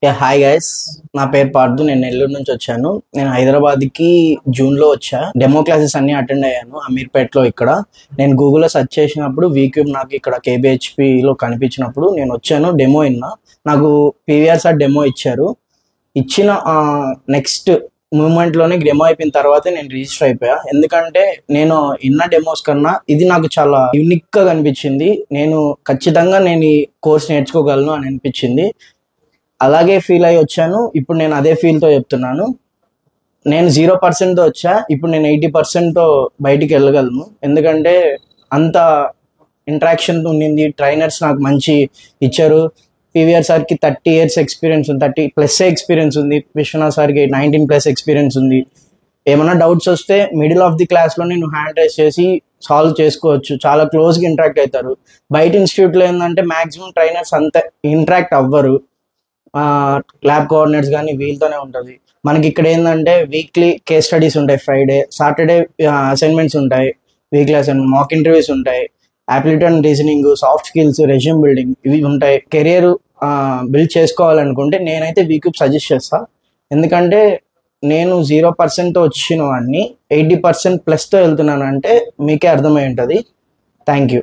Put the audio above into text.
Hi guys, నా పేరు పార్దు. నేను నెల్లూరు నుంచి వచ్చాను. నేను హైదరాబాద్కి జూన్లో వచ్చా. డెమో క్లాసెస్ అన్ని అటెండ్ అయ్యాను అమీర్పేట్లో. ఇక్కడ నేను గూగుల్లో సెర్చ్ చేసినప్పుడు వీక్యూబ్ నాకు ఇక్కడ కేబిహెచ్పిలో కనిపించినప్పుడు నేను వచ్చాను. డెమో విన్నా. నాకు పీవీఆర్ సార్ డెమో ఇచ్చారు. ఇచ్చిన నెక్స్ట్ మూమెంట్లోనే డెమో అయిపోయిన తర్వాతే నేను రిజిస్టర్ అయిపోయా. ఎందుకంటే నేను ఇన్న డెమోస్ కన్నా ఇది నాకు చాలా యూనిక్గా కనిపించింది. ఖచ్చితంగా ఈ కోర్స్ నేర్చుకోగలను అని అనిపించింది. అలాగే ఫీల్ అయ్యి వచ్చాను. ఇప్పుడు నేను అదే ఫీల్తో చెప్తున్నాను. నేను 0%తో వచ్చా. ఇప్పుడు నేను 80%తో బయటికి వెళ్ళగలను. ఎందుకంటే అంత ఇంటరాక్షన్ ఉండింది. ట్రైనర్స్ నాకు మంచి ఇచ్చారు. పీవీఆర్ సార్కి 30 years ఎక్స్పీరియన్స్ ఉంది, 30+ ఎక్స్పీరియన్స్ ఉంది. విశ్వనాథ్ సార్కి 19+ ఎక్స్పీరియన్స్ ఉంది. ఏమైనా డౌట్స్ వస్తే మిడిల్ ఆఫ్ ది క్లాస్లో నేను హ్యాండ్ రైజ్ చేసి సాల్వ్ చేసుకోవచ్చు. చాలా క్లోజ్గా ఇంటరాక్ట్ అవుతారు. బయట ఇన్స్టిట్యూట్లో ఏంటంటే మ్యాక్సిమం ట్రైనర్స్ అంత ఇంటరాక్ట్ అవ్వరు. ల్యాబ్ కోఆర్డినేట్స్ కానీ వీళ్ళతోనే ఉంటుంది. మనకి ఇక్కడ ఏంటంటే వీక్లీ కేస్ స్టడీస్ ఉంటాయి. ఫ్రైడే సాటర్డే అసైన్మెంట్స్ ఉంటాయి. వీక్లీ అసైన్మెంట్, మాక్ ఇంటర్వ్యూస్ ఉంటాయి. Aptitude and reasoning, soft skills, resume building ఇవి ఉంటాయి. కెరియర్ బిల్డ్ చేసుకోవాలనుకుంటే నేనైతే వీక్యూబ్ సజెస్ట్ చేస్తా. ఎందుకంటే నేను 0%తో వచ్చిన వాడిని 80%+తో వెళ్తున్నానంటే మీకే అర్థమై ఉంటుంది. Thank you.